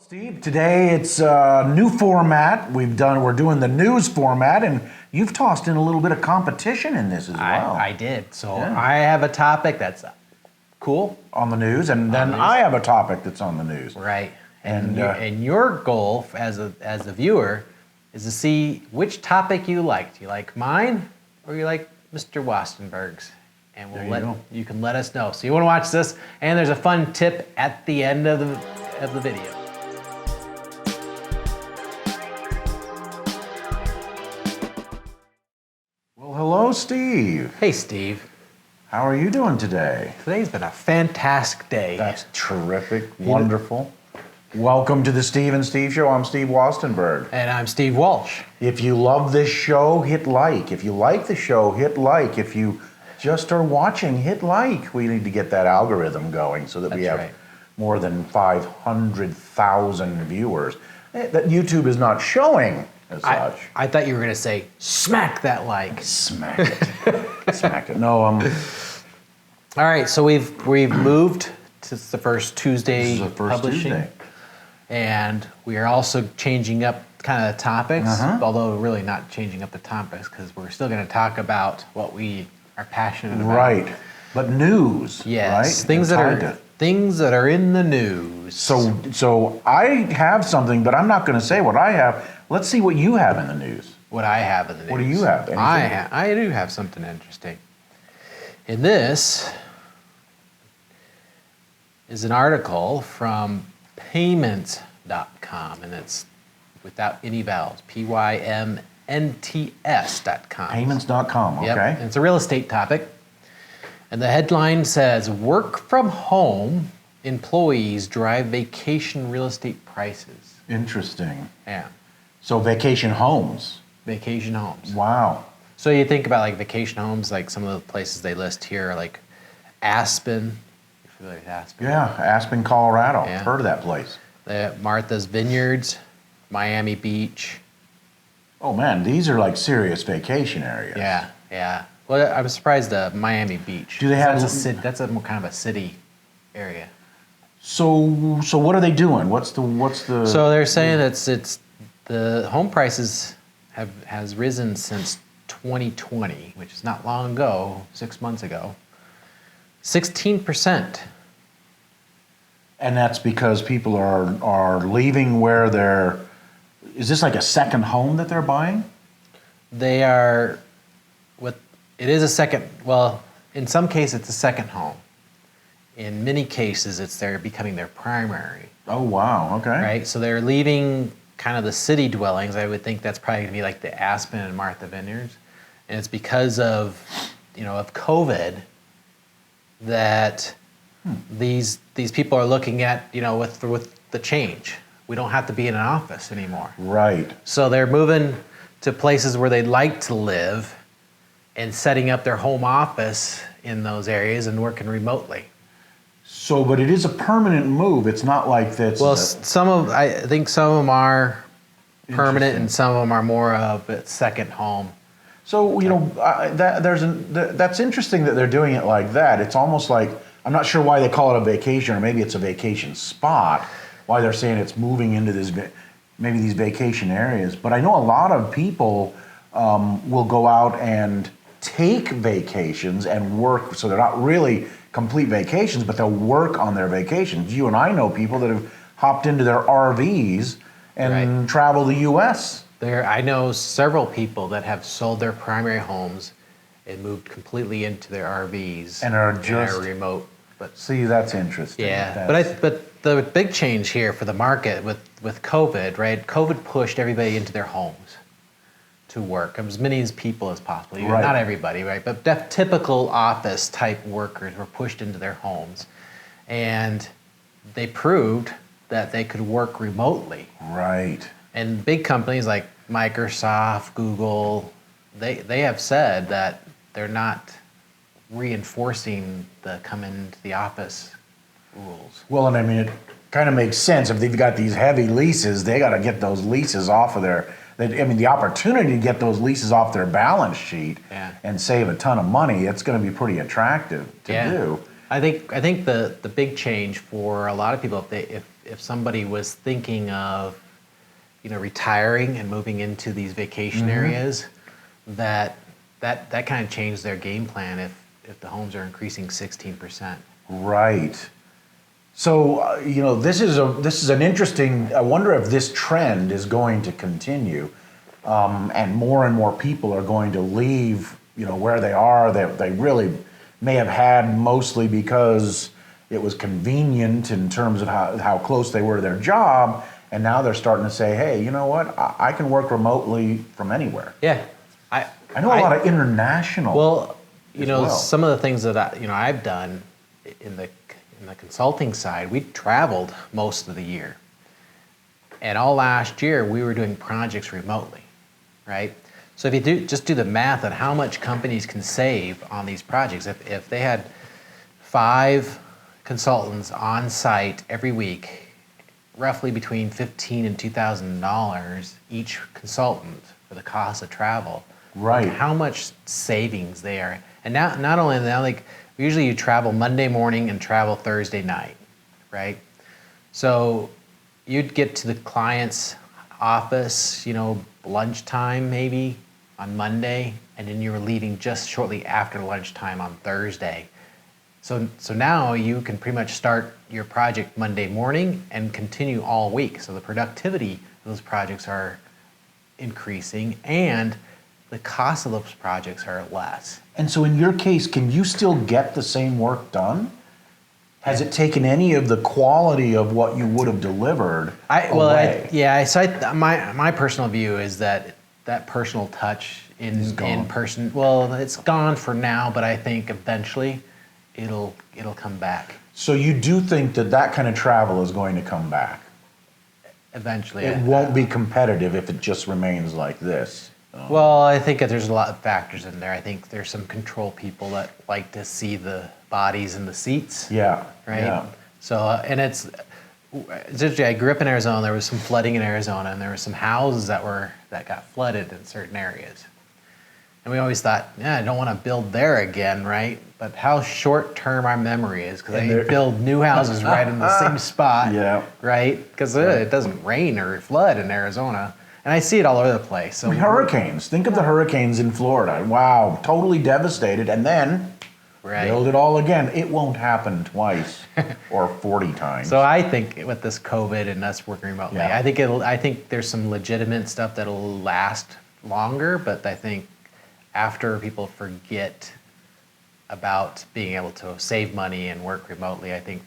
Steve, today it's a new format. We're doing the news format, and you've tossed in a little bit of competition in this as well. I did. So Yeah. I have a topic that's cool. On the news, and then news. I have a topic that's on the news. Right. And, And your goal as a viewer is to see which topic you like. Do you like mine or you like Mr. Wastenberg's? And you can let us know. So you want to watch this, and there's a fun tip at the end of the video. Well, hello, Steve. Hey, Steve. How are you doing today? Today's been a fantastic day. That's terrific, wonderful. Welcome to the Steve and Steve Show. I'm Steve Wastenberg. And I'm Steve Walsh. If you love this show, hit like. If you like the show, hit like. If you just are watching, hit like. We need to get that algorithm going so that we have right. more than 500,000 viewers. That YouTube is not showing as such. I thought you were going to say, smack that like. Smack it. Smack it. No, All right, so we've moved to the first Tuesday this is the first publishing. Tuesday. And we are also changing up kind of the topics, although really not changing up the topics because we're still going to talk about what we are passionate about. Right. But news, Yes, right? things It's that hard are to- things that are in the news. So I have something, but I'm not going to say what I have. Let's see what you have in the news. What I have in the news. What do you have? Anything? I do have something interesting. And this is an article from payments.com, and it's without any vowels, PYMNTS.com. Payments.com, okay. Yep, and it's a real estate topic. And the headline says, work from home, employees drive vacation real estate prices. Interesting. Yeah, So vacation homes. vacation homes. Wow. So you think about like vacation homes, like some of the places they list here, like Aspen. You're familiar with Aspen? Yeah, Aspen, Colorado. Yeah. Heard of that place. Martha's Vineyards, Miami Beach. Oh man, these are like serious vacation areas. Yeah, yeah. Well, I'm surprised Miami Beach. Do they have- That's a more kind of a city area. So what are they doing? What's the So they're saying it's the home prices has risen since 2020, which is not long ago, 6 months ago. 16%. And that's because people are leaving where they're. Is this like a second home that they're buying? They are it is a second, well, in some cases it's a second home. In many cases they're becoming their primary, Oh wow, okay. right? So they're leaving kind of the city dwellings. I would think that's probably going to be like the Aspen and Martha Vineyards. And it's because of COVID that these people are looking at, with the change. We don't have to be in an office anymore. Right. So they're moving to places where they'd like to live and setting up their home office in those areas and working remotely. So, but it is a permanent move. It's not like that's. Well, I think some of them are permanent and some of them are more of a second home. So that's interesting that they're doing it like that. It's almost like I'm not sure why they call it a vacation, or maybe it's a vacation spot. Why they're saying it's moving into maybe these vacation areas. But I know a lot of people will go out and take vacations and work. So they're not really complete vacations, but they'll work on their vacations. You and I know people that have hopped into their RVs and travel the U.S. I know several people that have sold their primary homes and moved completely into their RVs And are remote. But See, that's interesting. yeah, but the big change here for the market with COVID, right? COVID pushed everybody into their homes to work, as many as people as possible. Right. Not everybody, right? But typical office type workers were pushed into their homes, and they proved that they could work remotely. Right. And big companies like Microsoft, Google, they have said that they're not reinforcing the come into the office rules. Well, and I mean, it kind of makes sense. If they've got these heavy leases, they got to get those leases off of the opportunity to get those leases off their balance sheet and save a ton of money, it's going to be pretty attractive to do. I think the big change for a lot of people, if somebody was thinking of, retiring and moving into these vacation areas, that kind of changed their game plan if the homes are increasing 16%. Right. So this is an interesting. I wonder if this trend is going to continue, and more people are going to leave. Where they are. They really may have had mostly because it was convenient in terms of how close they were to their job, and now they're starting to say, hey, you know what? I can work remotely from anywhere. Yeah, I know a lot of international. Well, well. some of the things that I've done in the consulting side, we traveled most of the year, and all last year we were doing projects remotely, right? So if you do the math on how much companies can save on these projects, if they had 5 consultants on site every week, roughly between $1,500 and $2,000 each consultant for the cost of travel. Right. How much savings there. And now, not only that, like usually you travel Monday morning and travel Thursday night, right? So you'd get to the client's office, lunchtime maybe on Monday, and then you were leaving just shortly after lunchtime on Thursday. So now you can pretty much start your project Monday morning and continue all week. So the productivity of those projects are increasing, and the cost of those projects are less. And so in your case, can you still get the same work done? Has it taken any of the quality of what you would have delivered away? My personal view is that personal touch in person, well, it's gone for now, but I think eventually it'll come back. So you do think that kind of travel is going to come back? Eventually. It won't be competitive if it just remains like this. Well, I think that there's a lot of factors in there. I think there's some control people that like to see the bodies in the seats. Yeah. Right? Yeah. So, and it's interesting. I grew up in Arizona. There was some flooding in Arizona, and there were some houses that got flooded in certain areas. And we always thought, I don't want to build there again, right? But how short-term our memory is, because they build new houses right in the same spot, right? Because it doesn't rain or flood in Arizona. And I see it all over the place. So hurricanes. Think of the hurricanes in Florida. Wow, totally devastated. And then build it all again. It won't happen twice or 40 times. So I think with this COVID and us working remotely, I think there's some legitimate stuff that'll last longer, but I think after people forget about being able to save money and work remotely, I think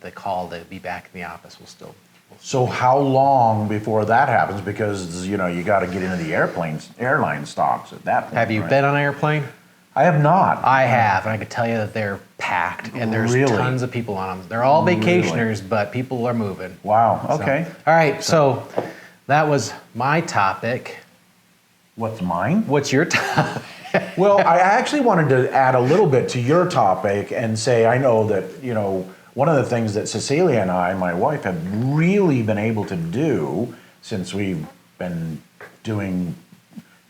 the call to be back in the office will still. So how long before that happens? Because you got to get into the airline stocks at that point. Have you been on an airplane? I have not. I have, and I can tell you that they're packed, and there's tons of people on them. They're all vacationers, but people are moving. Wow. Okay. All right. So that was my topic. What's mine? What's your topic? Well, I actually wanted to add a little bit to your topic and say I know that one of the things that Cecilia and I, my wife, have really been able to do since we've been doing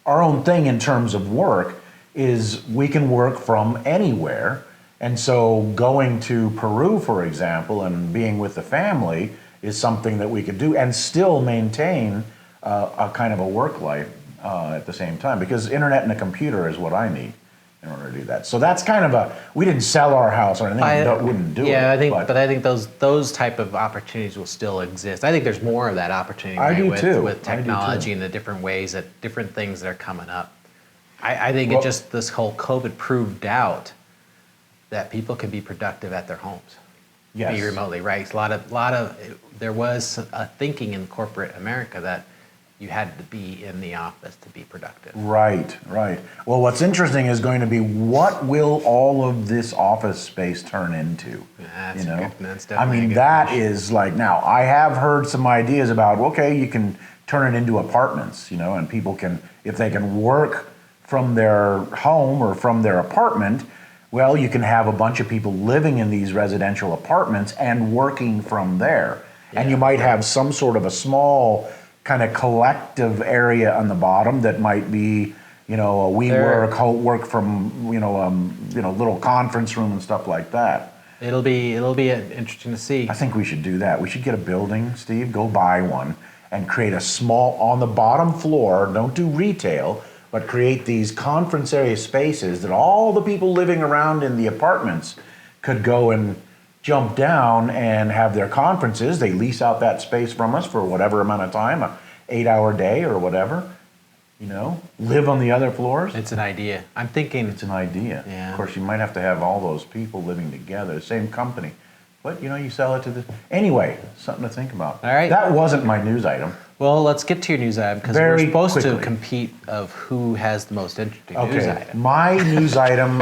our own thing in terms of work is we can work from anywhere. And so going to Peru, for example, and being with the family is something that we could do and still maintain a kind of a work life at the same time, because internet and a computer is what I need in order to do that. So that's kind of we didn't sell our house or anything, wouldn't do it. Yeah, I think those type of opportunities will still exist. I think there's more of that opportunity with technology and the different ways that different things that are coming up. I think this whole COVID proved out that people can be productive at their homes. Yes. Be remotely, right? There was a thinking in corporate America that you had to be in the office to be productive. Right. Well, what's interesting is going to be what will all of this office space turn into? That's definitely I mean, that is like, now I have heard some ideas about, okay, you can turn it into apartments, and people can, if they can work from their home or from their apartment, well, you can have a bunch of people living in these residential apartments and working from there. Yeah. And you might have some sort of a small kind of collective area on the bottom that might be, a WeWork, work from, little conference room and stuff like that. It'll be interesting to see. I think we should do that. We should get a building, Steve, go buy one, and create a small, on the bottom floor, don't do retail, but create these conference area spaces that all the people living around in the apartments could go and jump down and have their conferences. They lease out that space from us for whatever amount of time, a 8-hour day or whatever, live on the other floors. It's an idea. I'm thinking. It's an idea. Yeah. Of course, you might have to have all those people living together, same company. But, you sell it to the... Anyway, something to think about. All right. That wasn't my news item. Well, let's get to your news item because we're Very supposed to quickly. compete of who has the most interesting news Okay, item. my news item,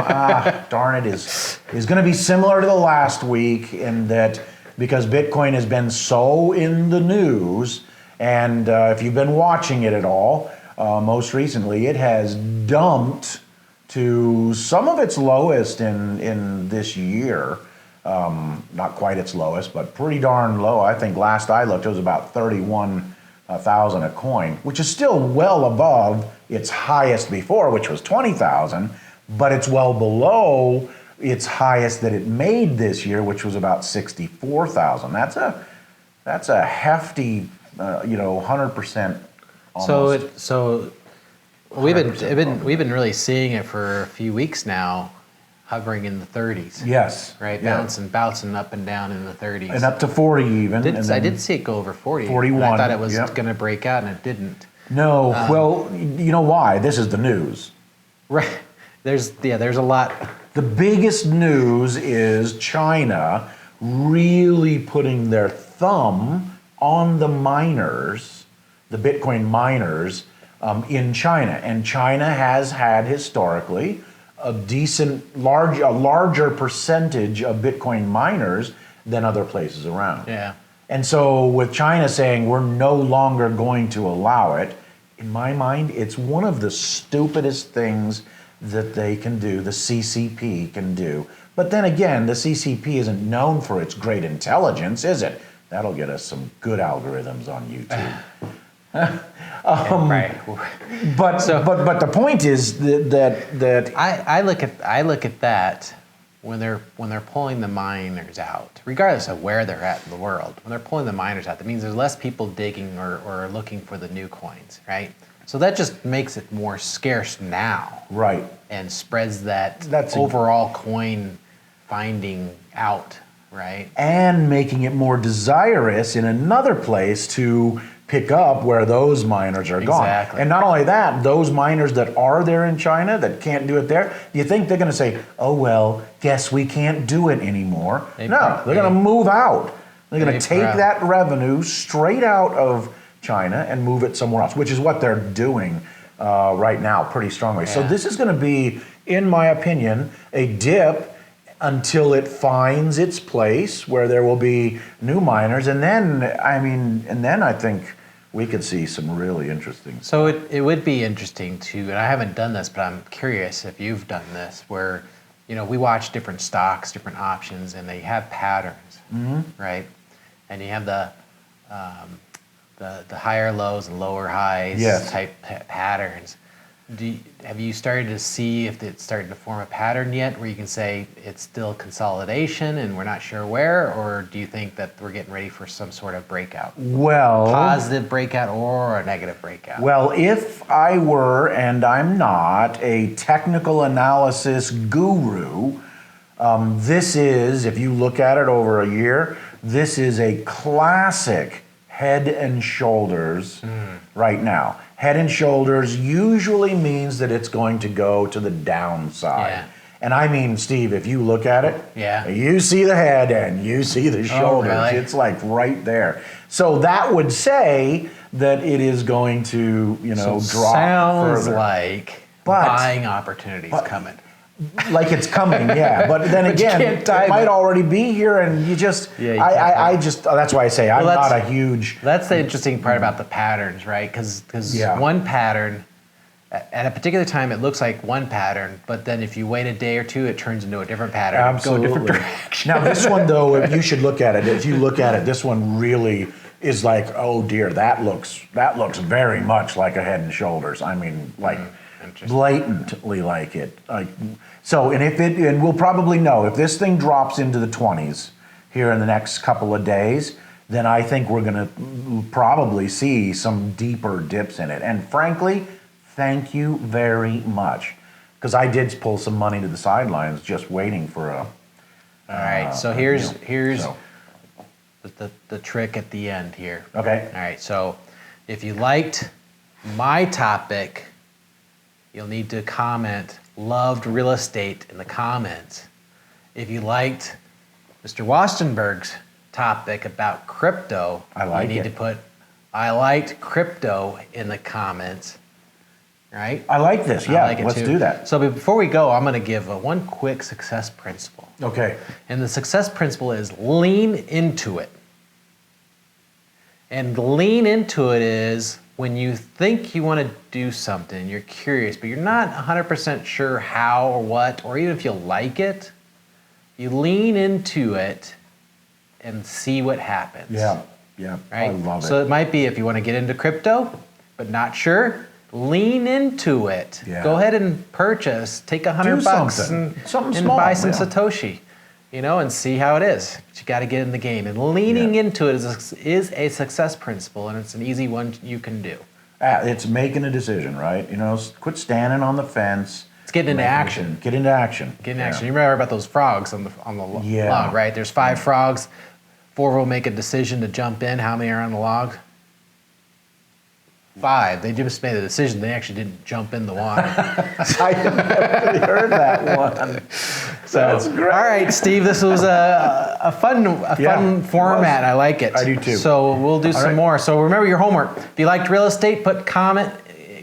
darn it, is going to be similar to the last week in that because Bitcoin has been so in the news, and if you've been watching it at all, most recently it has dumped to some of its lowest in this year. Not quite its lowest, but pretty darn low. I think last I looked, it was about 31,000 a coin, which is still well above its highest before, which was 20,000, but it's well below its highest that it made this year, which was about 64,000. That's a hefty, 100%. Almost. So we've been really seeing it for a few weeks now, hovering in the 30s. Yes. Right, yeah. bouncing up and down in the 30s. And up to 40 even. I did see it go over 40. 41, And I thought it was yep. going to break out, and it didn't. No, well, you know why? This is the news. Right. There's a lot. The biggest news is China really putting their thumb on the miners, the Bitcoin miners, in China. And China has had historically a larger percentage of Bitcoin miners than other places around. Yeah. And so with China saying we're no longer going to allow it, in my mind, it's one of the stupidest things that they can do, the CCP can do. But then again, the CCP isn't known for its great intelligence, is it? That'll get us some good algorithms on YouTube. Right. But the point is that I look at that when they're pulling the miners out, regardless of where they're at in the world. When they're pulling the miners out, that means there's less people digging or looking for the new coins, right? So that just makes it more scarce now, right. and spreads that overall coin finding out, right? And making it more desirous in another place to pick up where those miners are gone. Exactly. And not only that, those miners that are there in China that can't do it there, do you think they're going to say, oh, well, guess we can't do it anymore? No, they're going to move out. They're going to take that revenue straight out of China and move it somewhere else, which is what they're doing right now pretty strongly. Yeah. So this is going to be, in my opinion, a dip until it finds its place where there will be new miners. And then I think we could see some really interesting. So it would be interesting to, and I haven't done this, but I'm curious if you've done this, where, we watch different stocks, different options, and they have patterns, right? And you have the higher lows and lower highs type patterns. Have you started to see if it's starting to form a pattern yet where you can say it's still consolidation and we're not sure where, or do you think that we're getting ready for some sort of breakout? Well, positive breakout or a negative breakout? Well, if I were, and I'm not, a technical analysis guru, this is, if you look at it over a year, this is a classic head and shoulders right now. Head and shoulders usually means that it's going to go to the downside. Yeah. And I mean, Steve, if you look at it, yeah, you see the head and you see the shoulders. Oh, really? It's like right there. So that would say that it is going to, drop sounds further. Like buying opportunities coming. Like it's coming, yeah. But then again, it might already be here, and you just, that's why I say I'm not a huge. That's the interesting part about the patterns, right? Because one pattern, at a particular time, it looks like one pattern, but then if you wait a day or two, it turns into a different pattern. Absolutely. Go a different direction. Now this one though, you should look at it. If you look at it, this one really is like, oh dear, that looks very much like a head and shoulders. I mean, like. Interesting. blatantly like it. So, and we'll probably know if this thing drops into the 20s here in the next couple of days, then I think we're going to probably see some deeper dips in it. And frankly, thank you very much, because I did pull some money to the sidelines just waiting for a. All right, so here's the trick at the end here. Okay. All right, so if you liked my topic, you'll need to comment "loved real estate" in the comments. If you liked Mr. Wastenberg's topic about crypto, you need to put "I liked crypto" in the comments. Right? I like this. Yeah, I like it let's too. do that. So before we go, I'm going to give one quick success principle. Okay. And the success principle is lean into it. And lean into it is when you think you want to do something, you're curious, but you're not 100% sure how or what, or even if you like it, you lean into it and see what happens. Yeah. Right? I love it. So it might be if you want to get into crypto, but not sure, lean into it. Yeah. Go ahead and purchase, take $100 something. Something and small, buy some yeah. Satoshi, and see how it is. But you got to get in the game. And leaning into it is a success principle, and it's an easy one you can do. It's making a decision, right? Quit standing on the fence. It's getting into action. Get into action. Get in action. You remember about those frogs on the Yeah. log, right? There's 5 frogs. 4 will make a decision to jump in. How many are on the log? 5. They just made a decision. They actually didn't jump in the water. I haven't heard that one. So, That's great. all right, Steve, this was a fun format. I like it. I do too. So we'll do some right. more. So remember your homework. If you liked real estate,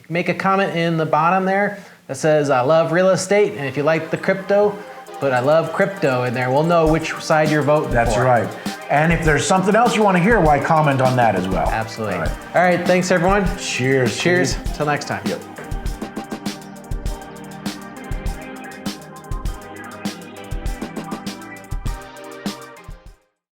make a comment in the bottom there that says I love real estate. And if you like the crypto, put I love crypto in there. We'll know which side you're voting for. That's right. And if there's something else you want to hear, why comment on that as well. Absolutely. All right. All right, thanks everyone. Cheers. Cheers. Steve. Till next time. Yep.